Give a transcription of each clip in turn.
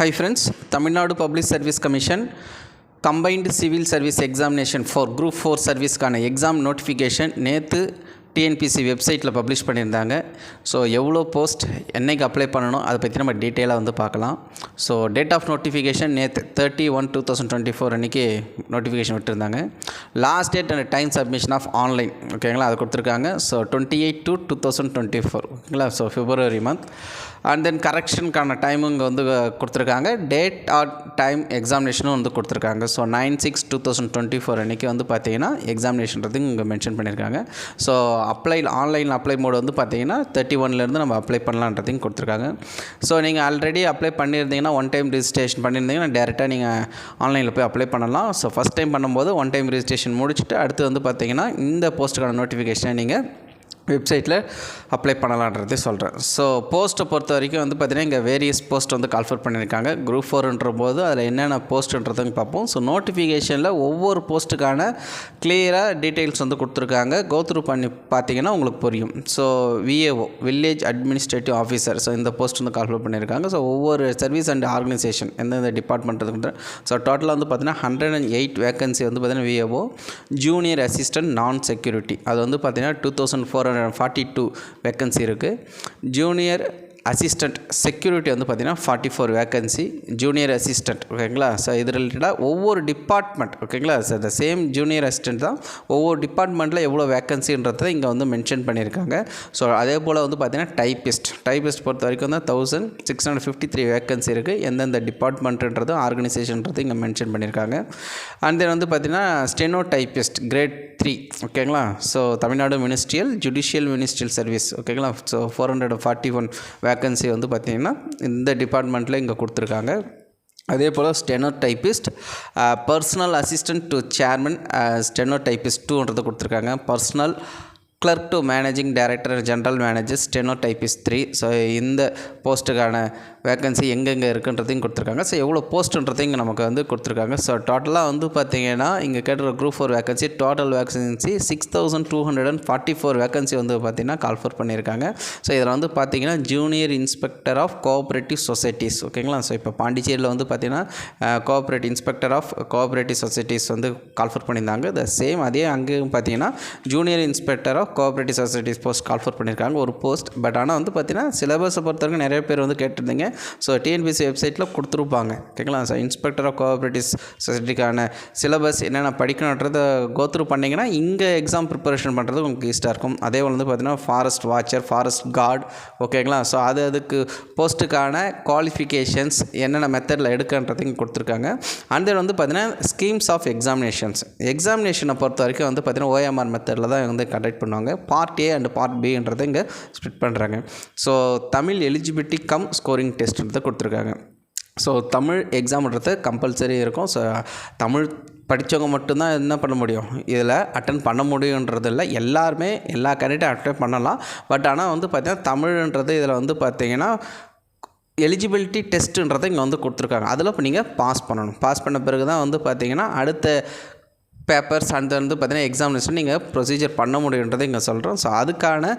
Hi friends, Tamil Nadu Public Service Commission Combined Civil Service Examination for Group 4 Service கான exam notification நேற்று TNPSC வெப்சைட்டில் publish பண்ணியிருந்தாங்க. So எவ்வளோ post என்றைக்கு apply பண்ணணும் அதை பற்றி நம்ம டீட்டெயிலாக வந்து பார்க்கலாம். ஸோ டேட் ஆஃப் நோட்டிஃபிகேஷன் நேற்று 30/1/2024 அன்றைக்கி நோட்டிஃபிகேஷன் விட்டுருந்தாங்க. Last date and time submission of online ஓகேங்களா, அதை கொடுத்துருக்காங்க. ஸோ 28/2/2024 ஓகேங்களா. So February month. And then கரெக்ஷனுக்கான டைமும் இங்கே வந்து கொடுத்துருக்காங்க. டேட் ஆர் டைம் எக்ஸாமினேஷனும் வந்து கொடுத்துருக்காங்க. ஸோ 9/6/2024 அன்றைக்கி வந்து பார்த்தீங்கன்னா எக்ஸாமினேஷன்றது இங்கே மென்ஷன் பண்ணியிருக்காங்க. ஸோ ஆன்லைன் அப்ளை மோடு வந்து பார்த்தீங்கன்னா 31லேருந்து நம்ம அப்ளை பண்ணலான்றதையும் கொடுத்துருக்காங்க. ஸோ நீங்கள் ஆல்ரெடி அப்ளை பண்ணியிருந்தீங்கன்னா ஒன் டைம் ரிஜிஸ்ட்ரேஷன் பண்ணியிருந்தீங்கன்னா டேரெக்டாக நீங்கள் ஆன்லைனில் போய் அப்ளை பண்ணலாம். ஸோ ஃபஸ்ட் டைம் பண்ணும்போது ஒன் டைம் ரிஜிஸ்ட்ரேஷன் முடிச்சுட்டு அடுத்து வந்து பார்த்தீங்கன்னா இந்த போஸ்ட்டுக்கான நோட்டிஃபிகேஷனை நீங்கள் வெப்சைட்டில் அப்ளை பண்ணலான்றதே சொல்கிறேன். ஸோ போஸ்ட்டை பொறுத்த வரைக்கும் வந்து பார்த்திங்கன்னா இங்கே வேரியஸ் போஸ்ட் வந்து கால்ஃபர் பண்ணியிருக்காங்க. குரூப் 4ன்ற போது அதில் என்னென்ன போஸ்ட்டுன்றதுன்னு பார்ப்போம். ஸோ நோட்டிஃபிகேஷனில் ஒவ்வொரு போஸ்ட்டுக்கான கிளியராக டீட்டெயில்ஸ் வந்து கொடுத்துருக்காங்க. கோத்ரூ பண்ணி பார்த்தீங்கன்னா உங்களுக்கு புரியும். So VAO village administrative officer, so இந்த போஸ்ட் வந்து கால்ஃபர் பண்ணியிருக்காங்க. ஸோ ஒவ்வொரு சர்வீஸ் அண்ட் ஆர்கனைசேஷன் எந்தெந்த டிபார்ட்மெண்ட்டுக்கு. ஸோ டோட்டலாக வந்து பார்த்திங்கன்னா 108 வேக்கன்சி வந்து பார்த்திங்கன்னா விஏஓ. ஜூனியர் அசிஸ்டன்ட் நான் செக்யூரிட்டி அது வந்து பார்த்திங்கன்னா 2442 வேக்கன்சி இருக்குது. ஜூனியர் அசிஸ்டண்ட் செக்யூரிட்டி வந்து பார்த்திங்கன்னா 44 வேக்கன்சி. ஜூனியர் அசிஸ்டண்ட் ஓகேங்களா. ஸோ இது ரிலேட்டடாக ஒவ்வொரு டிபார்ட்மெண்ட் ஓகேங்களா. ஸோ இந்த சேம் ஜூனியர் அசிஸ்டண்ட் தான் ஒவ்வொரு டிபார்ட்மெண்ட்டில் எவ்வளோ வேக்கன்சின்றதை இங்கே வந்து மென்ஷன் பண்ணியிருக்காங்க. ஸோ அதே போல் வந்து பார்த்திங்கன்னா டைப்பிஸ்ட் பொறுத்த வரைக்கும் வந்து 1653 வேக்கன்சி இருக்குது. எந்தெந்த டிபார்ட்மெண்ட்டுன்றதும் ஆர்கனைசேஷன்றது இங்கே மென்ஷன் பண்ணியிருக்காங்க. அண்ட் தென் வந்து பார்த்திங்கன்னா ஸ்டெனோ டைப்பிஸ்ட் கிரேட் 3 ஓகேங்களா. So Tamil Nadu judicial ministerial service ஓகேங்களா. ஸோ 441 வேக்கன்சி வந்து பார்த்திங்கன்னா இந்த டிபார்ட்மெண்ட்டில் இங்கே கொடுத்துருக்காங்க. அதே போல் steno typist personal assistant to chairman steno typist 2ன்றது கொடுத்துருக்காங்க. Personal clerk to managing director and general manager steno typist 3. So இந்த போஸ்ட்டுக்கான வேக்கன்சி எங்கெங்கே இருக்குன்றதையும் கொடுத்துருக்காங்க. ஸோ எவ்வளோ போஸ்ட்டுன்றதையும் இங்கே நமக்கு வந்து கொடுத்துருக்காங்க. ஸோ டோட்டலாக வந்து பார்த்திங்கன்னா இங்கே கேட்டுற group 4 vacancy total vacancy 6244 vacancy வந்து பார்த்திங்கன்னா கால்ஃபர் பண்ணியிருக்காங்க. ஸோ இதில் வந்து பார்த்திங்கன்னா junior inspector of cooperative societies ஓகேங்களா. ஸோ இப்போ பாண்டிச்சேரியில் வந்து பார்த்திங்கன்னா இன்ஸ்பெக்டர் ஆஃப் கோஆப்ரேட்டிவ் சொசைட்டிஸ் வந்து கால்ஃபர் பண்ணியிருந்தாங்க. த சேம் அதே அங்கேயும் பார்த்திங்கன்னா junior inspector of cooperative societies post call for பண்ணியிருக்காங்க ஒரு போஸ்ட். பட் ஆனால் வந்து பார்த்திங்கன்னா சிலபஸை பொறுத்தவரைக்கும் நிறைய பேர் வந்து கேட்டிருந்தீங்க. ஸோ டிஎன்பிசி வெப்சைட்டில் கொடுத்துருப்பாங்க ஓகேங்களா. ஸோ இன்ஸ்பெக்டர் ஆஃப் கோஆப்ரேட்டிவ் சொசைட்டிக்கான சிலபஸ் என்னென்ன படிக்கணுன்றதை கோத்ரூ பண்ணிங்கன்னா இங்கே எக்ஸாம் ப்ரிப்பரேஷன் பண்ணுறது உங்களுக்கு ஈஸியாக இருக்கும். அதே போல் வந்து பார்த்திங்கன்னா ஃபாரஸ்ட் வாட்சர், ஃபாரஸ்ட் கார்டு ஓகேங்களா. ஸோ அதுக்கு போஸ்ட்டுக்கான குவாலிஃபிகேஷன்ஸ் என்னென்ன மெத்தடில் எடுக்கன்றதையும் கொடுத்துருக்காங்க. அண்ட் தென் வந்து பார்த்திங்கன்னா ஸ்கீம்ஸ் ஆஃப் எக்ஸாமினேஷனை பொறுத்த வரைக்கும் வந்து பார்த்திங்கன்னா ஓஎம்ஆர் மெத்தடில் தான் வந்து கண்டக்ட் பண்ணுவாங்க. பார்ட் ஏ அண்ட் பார்ட் பின்றதை இங்கே ஸ்ப்ளிட் பண்ணுறாங்க. So Tamil eligibility cum scoring டெஸ்ட்ன்றதை கொடுத்துருக்காங்க. ஸோ தமிழ் எக்ஸாம்ன்றது கம்பல்சரி இருக்கும். ஸோ தமிழ் படித்தவங்க மட்டும்தான் என்ன பண்ண முடியும், இதில் அட்டன் பண்ண முடியுன்றதில்ல. எல்லாருமே எல்லா கேண்டிடேட்டும் அட்டன் பண்ணலாம். பட் ஆனால் வந்து பார்த்திங்கன்னா தமிழ்ன்றது இதில் வந்து பார்த்திங்கன்னா எலிஜிபிலிட்டி டெஸ்ட்டுன்றதை இங்கே வந்து கொடுத்துருக்காங்க. அதில் இப்போ நீங்கள் பாஸ் பண்ணணும். பாஸ் பண்ண பிறகு தான் வந்து பார்த்திங்கன்னா அடுத்த பேப்பர்ஸ் அண்ட் வந்து பார்த்திங்கன்னா எக்ஸாமினேஷன் நீங்கள் ப்ரொசீஜர் பண்ண முடியுன்றதை இங்கே சொல்கிறோம். ஸோ அதுக்கான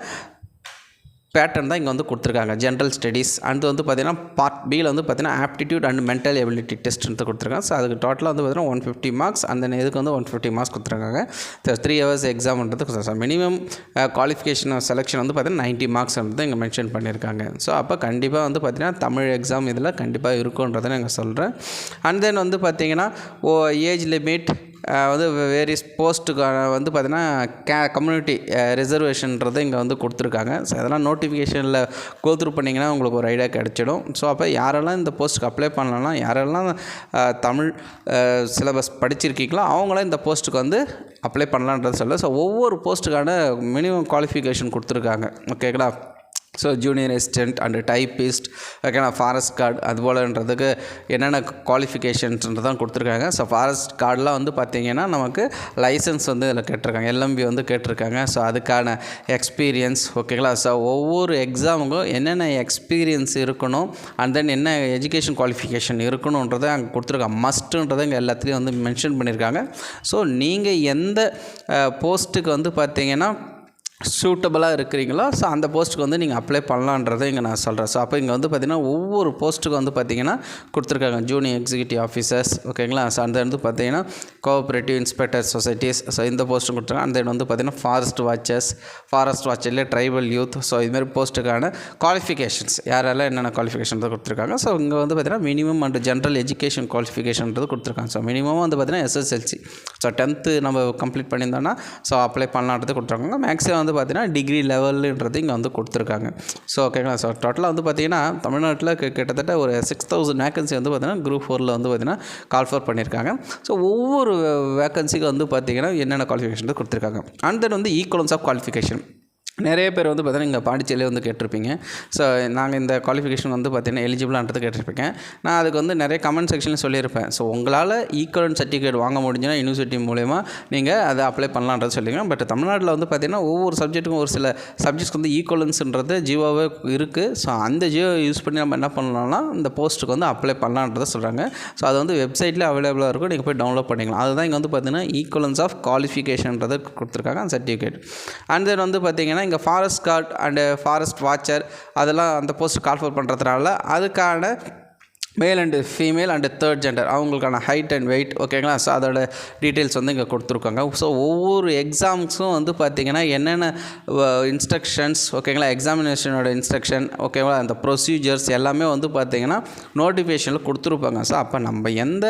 பேட்டர்ன் தான் இங்கே வந்து கொடுத்துருக்காங்க. ஜென்ரல் ஸ்டடீஸ் அண்ட் வந்து பார்த்திங்கன்னா பார்ட் பியில் வந்து பார்த்திங்கன்னா aptitude and mental ability test கொடுத்துருக்காங்க. ஸோ அதுக்கு டோட்டலாக வந்து பார்த்திங்கன்னா 150 மார்க்ஸ் அந்த இதுக்கு வந்து 150 மார்க்ஸ் கொடுத்துருக்காங்க. ஸோ 3 hours எக்ஸாம்ன்றது மினிமம் குவாலிஃபிகேஷன் செலெக்ஷன் வந்து பார்த்திங்கன்னா 90 மார்க்ஸ் வந்து இங்கே மென்ஷன் பண்ணியிருக்காங்க. ஸோ அப்போ கண்டிப்பாக வந்து பார்த்திங்கன்னா தமிழ் எக்ஸாம் இதில் கண்டிப்பாக இருக்குன்றதை நான் சொல்கிறேன். அண்ட் தென் வந்து பார்த்திங்கன்னா ஏஜ் லிமிட் வந்து வேரியஸ் போஸ்ட்டுக்கான வந்து பார்த்திங்கன்னா கம்யூனிட்டி ரிசர்வேஷன்றது இங்கே வந்து கொடுத்துருக்காங்க. ஸோ அதெல்லாம் நோட்டிஃபிகேஷனில் கோத்ரூ பண்ணிங்கன்னா உங்களுக்கு ஒரு ஐடியா கிடச்சிடும். ஸோ அப்போ யாரெல்லாம் இந்த போஸ்ட்டுக்கு அப்ளை பண்ணலாம், யாரெல்லாம் தமிழ் சிலபஸ் படிச்சிருக்கீங்களோ அவங்களாம் இந்த போஸ்ட்டுக்கு வந்து அப்ளை பண்ணலான்றது சொல்ல. ஸோ ஒவ்வொரு போஸ்ட்டுக்கான மினிமம் குவாலிஃபிகேஷன் கொடுத்துருக்காங்க ஓகேங்களா. So junior assistant and typist ஓகேண்ணா, ஃபாரஸ்ட் கார்டு அதுபோலன்றதுக்கு என்னென்ன குவாலிஃபிகேஷன்ஸ்ன்றதான் கொடுத்துருக்காங்க. ஸோ ஃபாரஸ்ட் கார்டெலாம் வந்து பார்த்திங்கன்னா நமக்கு லைசன்ஸ் வந்து இதில் கேட்டிருக்காங்க, எல்எம்பி வந்து கேட்டிருக்காங்க. ஸோ அதுக்கான எக்ஸ்பீரியன்ஸ் ஓகேங்களா. ஸோ ஒவ்வொரு எக்ஸாமுக்கும் என்னென்ன எக்ஸ்பீரியன்ஸ் இருக்கணும் அண்ட் தென் என்ன எஜுகேஷன் குவாலிஃபிகேஷன் இருக்கணுன்றதை அங்கே கொடுத்துருக்காங்க. மஸ்ட்டுன்றதை இங்கே எல்லாத்துலேயும் வந்து மென்ஷன் பண்ணியிருக்காங்க. ஸோ நீங்கள் எந்த போஸ்ட்டுக்கு வந்து பார்த்திங்கன்னா சூட்டபுளாக இருக்கிறீங்களோ ஸோ அந்த போஸ்ட்டுக்கு வந்து நீங்கள் அப்ளை பண்ணலான்றதை இங்கே நான் சொல்கிறேன். ஸோ அப்போ இங்கே வந்து பார்த்திங்கன்னா ஒவ்வொரு போஸ்ட்டுக்கு வந்து பார்த்திங்கன்னா கொடுத்துருக்காங்க. ஜூனியர் எக்ஸிக்யூட்டிவ் ஆஃபீஸர்ஸ் ஓகேங்களா. ஸோ அந்த வந்து பார்த்திங்கன்னா கோஆப்ரேட்டிவ் இன்ஸ்பெக்டர் சொசைட்டிஸ் ஸோ இந்த போஸ்ட்டும் கொடுத்துருக்காங்க. அந்த வந்து பார்த்திங்கன்னா ஃபாரஸ்ட் வாட்சர்ல ட்ரைபல் யூத் ஸோ இதுமாதிரி போஸ்ட்டுக்கான குவாலிஃபிகேஷன்ஸ் யாரெல்லாம் என்னென்ன குவாலிஃபிகேஷன் கொடுத்துருக்காங்க. ஸோ இங்கே வந்து பார்த்திங்கன்னா மினிமம் அண்ட் ஜென்ரல் எஜுகேஷன் குவாலிஃபிகேஷன்றது கொடுத்துருக்காங்க. ஸோ மினிமம் வந்து பார்த்திங்கன்னா SSLC ஸோ 10th நம்ம கம்ப்ளீட் பண்ணியிருந்தோன்னா ஸோ அப்ளை பண்ணலான்றது கொடுத்துருக்காங்க. மேக்ஸிமம் வந்து பார்த்திங்கன்னா டிகிரி லெவலுன்றது இங்கே வந்து கொடுத்துருக்காங்க. ஸோ ஓகேங்களா. ஸோ டோட்டலாக வந்து பார்த்திங்கன்னா தமிழ்நாட்டில் கிட்டத்தட்ட ஒரு 6000 வேகன்சி வந்து பார்த்திங்கன்னா குரூப் 4ல் வந்து பார்த்திங்கன்னா கால் ஃபார் பண்ணியிருக்காங்க. ஸோ ஒவ்வொரு வேகன்சிக்கு வந்து பார்த்திங்கன்னா என்னென்ன குவாலிஃபிகேஷன் கொடுத்துருக்காங்க. அண்ட் தென் வந்து ஈக்குவலன்ஸ் ஆஃப் குவாலிஃபிகேஷன் நிறைய பேர் வந்து பார்த்தீங்கன்னா இங்கே பாண்டிச்சேரியிலே வந்து கேட்டிருப்பீங்க. ஸோ நாங்கள் இந்த குவாலிஃபிகேஷன் வந்து பார்த்திங்கன்னா எலிஜிபிளான்றது கேட்டிருப்பீங்க. நான் அதுக்கு வந்து நிறைய கமெண்ட் செக்ஷனில் சொல்லியிருப்பேன். ஸோ உங்களால் ஈக்குவலன்ட் சர்டிஃபிகேட் வாங்க முடிஞ்சுன்னா யூனிவர்சிட்டி மூலமா நீங்கள் அதை அப்ளை பண்ணலான்றது சொல்லிங்க. பட் தமிழ்நாட்டில் வந்து பார்த்திங்கன்னா ஒவ்வொரு சப்ஜெக்ட்டுக்கும் ஒரு சில சப்ஜெக்ட்ஸ்க்கு வந்து ஈக்குவலன்ஸுன்றது ஜியோவே இருக்குது. ஸோ அந்த ஜியோ யூஸ் பண்ணி நம்ம என்ன பண்ணலாம்னா இந்த போஸ்ட்டுக்கு வந்து அப்ளை பண்ணலான்றதை சொல்கிறாங்க. ஸோ அது வந்து வெப்சைட்டில் அவைலபிளாக இருக்கும். நீங்கள் போய் டவுன்லோட் பண்ணிக்கலாம். அதுதான் இங்கே வந்து பார்த்திங்கன்னா ஈக்குவலன்ஸ் ஆஃப் குவாலிஃபிகேஷன்றதை கொடுத்துருக்காங்க அந்த சர்டிஃபிகேட். அண்ட் தென் வந்து பார்த்திங்கன்னா இங்கே forest card and forest watcher அதெல்லாம் அந்த போஸ்ட் கால் ஃபார் பண்ணுறதுனால அதுக்கான மேல் and female and third gender அவங்களுக்கான ஹைட் அண்ட் வெயிட் ஓகேங்களா. ஸோ அதோட டீட்டெயில்ஸ் வந்து இங்கே கொடுத்துருக்காங்க. ஸோ ஒவ்வொரு எக்ஸாம்ஸும் வந்து பார்த்திங்கன்னா என்னென்ன இன்ஸ்ட்ரக்ஷன்ஸ் ஓகேங்களா எக்ஸாமினேஷனோட இன்ஸ்ட்ரக்ஷன் ஓகேங்களா அந்த ப்ரொசீஜர்ஸ் எல்லாமே வந்து பார்த்திங்கன்னா நோட்டிஃபிகேஷனில் கொடுத்துருப்பாங்க. ஸோ அப்போ நம்ம எந்த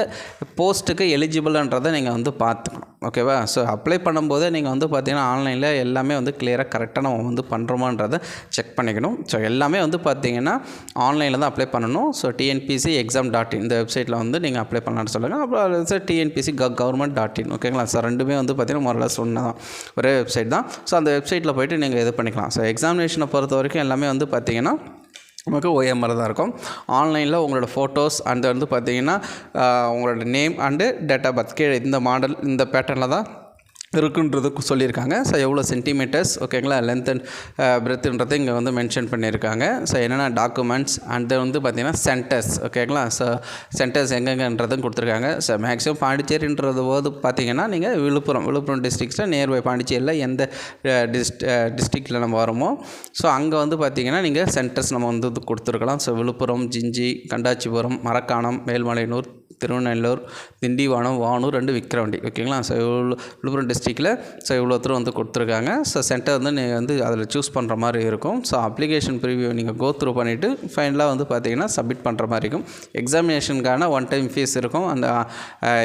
போஸ்ட்டுக்கு எலிஜிபிள்ன்றதை நீங்கள் வந்து பார்த்துக்கணும் ஓகேவா. ஸோ அப்ளை பண்ணும்போதே நீங்கள் வந்து பார்த்திங்கன்னா ஆன்லைனில் எல்லாமே வந்து கிளியராக கரெக்டாக நம்ம வந்து பண்ணுறோமான்றதை செக் பண்ணிக்கணும். ஸோ எல்லாமே வந்து பார்த்திங்கன்னா ஆன்லைனில் தான் அப்ளை பண்ணணும். ஸோ TNPC exam.in இந்த வெப்சைட்டில் வந்து நீங்கள் அப்ளை பண்ணலான்னு சொல்லுங்கள். அப்புறம் TNPC government.in ஓகேங்களா. ஸோ ரெண்டுமே வந்து பார்த்திங்கன்னா மொரலாக சொன்னதான் ஒரே வெப்சைட் தான். ஸோ அந்த வெப்சைட்டில் போய்ட்டு நீங்கள் இது பண்ணிக்கலாம். ஸோ எக்ஸாமினேஷனை பொறுத்த வரைக்கும் எல்லாமே வந்து பார்த்திங்கன்னா நமக்கு OMR தான் இருக்கும். ஆன்லைனில் உங்களோட ஃபோட்டோஸ் அண்ட் வந்து பார்த்திங்கன்னா உங்களோட name and date of birth கீழே இந்த மாடல் இந்த பேட்டர்னில் தான் இருக்குன்றது சொல்லியிருக்காங்க. ஸோ எவ்வளோ சென்டிமீட்டர்ஸ் ஓகேங்களா லென்த் அண்ட் பிரெத்துன்றதை இங்கே வந்து மென்ஷன் பண்ணியிருக்காங்க. ஸோ என்னென்ன டாக்குமெண்ட்ஸ் அண்ட் வந்து பார்த்திங்கன்னா சென்டர்ஸ் ஓகேங்களா. ஸோ சென்டர்ஸ் எங்கெங்கன்றதும் கொடுத்துருக்காங்க. ஸோ மேக்ஸிமம் பாண்டிச்சேரின்றது போது பார்த்திங்கன்னா நீங்கள் விழுப்புரம் டிஸ்ட்ரிக்ஸில் நியர்பை பாண்டிச்சேரியில் எந்த டிஸ்ட்ரிக்டில் நம்ம வரோமோ ஸோ அங்கே வந்து பார்த்திங்கன்னா நீங்கள் சென்டர்ஸ் நம்ம வந்து கொடுத்துருக்கலாம். ஸோ விழுப்புரம், ஜிஞ்சி, கண்டாச்சிபுரம், மரக்காணம், மேல்மலையனூர், திருநெல்லூர், திண்டிவனம், வானூர் அண்டு விக்கிரவாண்டி ஓகேங்களா. ஸோ விழுப்புரம் டிஸ்ட்ரிக்டில் ஸோ இவ்வளோ தூரம் வந்து கொடுத்துருக்காங்க. ஸோ சென்டர் வந்து நீங்கள் வந்து அதில் சூஸ் பண்ணுற மாதிரி இருக்கும். ஸோ அப்ளிகேஷன் ப்ரிவியூ நீங்கள் கோ த்ரூ பண்ணிவிட்டு ஃபைனலாக வந்து பார்த்திங்கன்னா சப்மிட் பண்ணுற மாதிரி இருக்கும். எக்ஸாமினேஷனுக்கான ஒன் டைம் ஃபீஸ் இருக்கும். அந்த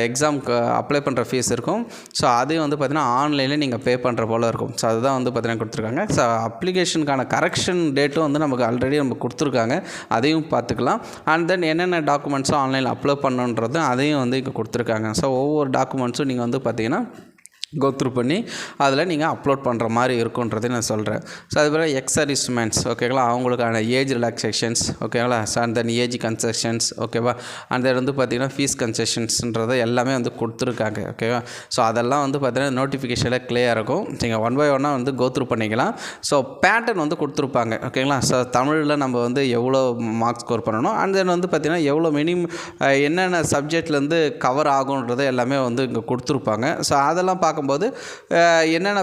எக்ஸாமுக்கு அப்ளை பண்ணுற ஃபீஸ் இருக்கும். ஸோ அதையும் வந்து பார்த்திங்கன்னா ஆன்லைனில் நீங்கள் பே பண்ணுற போல் இருக்கும். ஸோ அதுதான் வந்து பார்த்திங்கன்னா கொடுத்துருக்காங்க. ஸோ அப்ளிகேஷனுக்கான கரெக்ஷன் டேட்டும் வந்து நமக்கு ஆல்ரெடி நம்ம கொடுத்துருக்காங்க. அதையும் பார்த்துக்கலாம். அண்ட் தென் என்னென்ன டாக்குமெண்ட்ஸும் ஆன்லைனில் அப்ளை பண்ணுன்ற அதையும் வந்து இங்கே கொடுத்துருக்காங்க. ஸோ ஒவ்வொரு டாக்குமெண்ட்ஸும் நீங்கள் வந்து பார்த்திங்கன்னா கோத்ரூ பண்ணி அதில் நீங்கள் அப்லோட் பண்ணுற மாதிரி இருக்குன்றதை நான் சொல்கிறேன். ஸோ அதுபோல் எக்ஸர்விஸ்மென்ட்ஸ் ஓகேங்களா அவங்களுக்கான ஏஜ் ரிலாக்ஸேஷன்ஸ் ஓகேங்களா. So and then age concessions ஓகேவா. அந்த வந்து பார்த்திங்கன்னா ஃபீஸ் கன்செஷன்ஸ்ன்றதை எல்லாமே வந்து கொடுத்துருக்காங்க ஓகேவா. ஸோ அதெல்லாம் வந்து பார்த்திங்கன்னா நோட்டிஃபிகேஷனில் கிளியராக இருக்கும். நீங்கள் ஒன் பை ஒன்னாக வந்து கோத்ரூ பண்ணிக்கலாம். ஸோ பேட்டர்ன் வந்து கொடுத்துருப்பாங்க ஓகேங்களா. ஸோ தமிழில் நம்ம வந்து எவ்வளோ மார்க்ஸ் ஸ்கோர் பண்ணணும் அண்ட் தென் வந்து பார்த்திங்கன்னா எவ்வளோ என்னென்ன சப்ஜெக்ட்லேருந்து கவர் ஆகுன்றதை எல்லாமே வந்து இங்கே கொடுத்துருப்பாங்க. ஸோ அதெல்லாம் பார்க்கும்போது என்னென்ன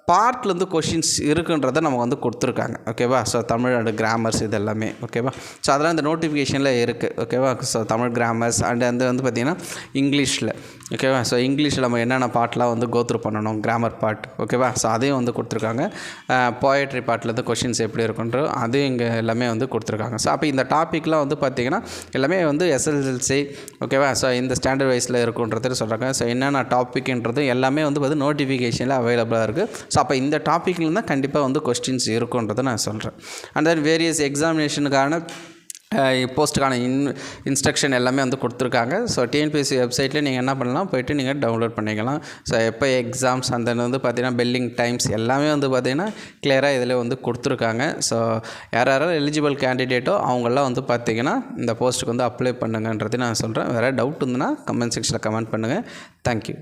பார்ட்லேருந்து கொஷின்ஸ் இருக்குன்றதை நமக்கு வந்து கொடுத்துருக்காங்க ஓகேவா. ஸோ தமிழ் அண்ட் கிராமர்ஸ் இது எல்லாமே ஓகேவா. ஸோ அதெல்லாம் இந்த நோட்டிஃபிகேஷனில் இருக்குது ஓகேவா. ஸோ தமிழ் கிராமர்ஸ் அண்ட் வந்து பார்த்திங்கன்னா இங்கிலீஷில் ஓகேவா. ஸோ இங்கிலீஷில் நம்ம என்னென்ன பார்ட்லாம் வந்து கோத்ரூ பண்ணணும் கிராமர் பார்ட் ஓகேவா. ஸோ அதையும் வந்து கொடுத்துருக்காங்க. போயட்ரி பார்ட்லேருந்து கொஷின்ஸ் எப்படி இருக்குன்ற அதையும் இங்கே எல்லாமே வந்து கொடுத்துருக்காங்க. ஸோ அப்போ இந்த டாப்பிக்லாம் வந்து பார்த்திங்கன்னா எல்லாமே வந்து SSLC ஓகேவா. ஸோ இந்த ஸ்டாண்டர்ட் வைஸில் இருக்குன்றது சொல்கிறாங்க. ஸோ என்னென்ன டாப்பிக்ன்றது எல்லாமே வந்து பார்த்து நோட்டிஃபிகேஷனில் அவைலபிளாக இருக்குது. ஸோ அப்போ இந்த டாப்பிக்கில் தான் கண்டிப்பாக வந்து கொஸ்டின்ஸ் இருக்குன்றதை நான் சொல்கிறேன். அண்ட் தென் வேரியஸ் எக்ஸாமினேஷனுக்கான போஸ்ட்டுக்கான இன்ஸ்ட்ரக்ஷன் எல்லாமே வந்து கொடுத்துருக்காங்க. ஸோ TNPSC வெப்சைட்டில் நீங்கள் என்ன பண்ணலாம் போய்ட்டு நீங்கள் டவுன்லோட் பண்ணிக்கலாம். ஸோ எப்போ எக்ஸாம்ஸ் அந்த வந்து பார்த்திங்கன்னா பெல்லிங் டைம்ஸ் எல்லாமே வந்து பார்த்திங்கன்னா கிளியராக இதில் வந்து கொடுத்துருக்காங்க. ஸோ யாரெல்லாம் எலிஜிபிள் கேண்டிடேட்டோ அவங்களாம் வந்து பார்த்திங்கன்னா இந்த போஸ்ட்டுக்கு வந்து அப்ளை பண்ணுங்கன்றது நான் சொல்கிறேன். வேறு டவுட் இருந்ததுன்னா கமெண்ட் செக்ஷனில் கமெண்ட் பண்ணுங்கள். தேங்க்யூ.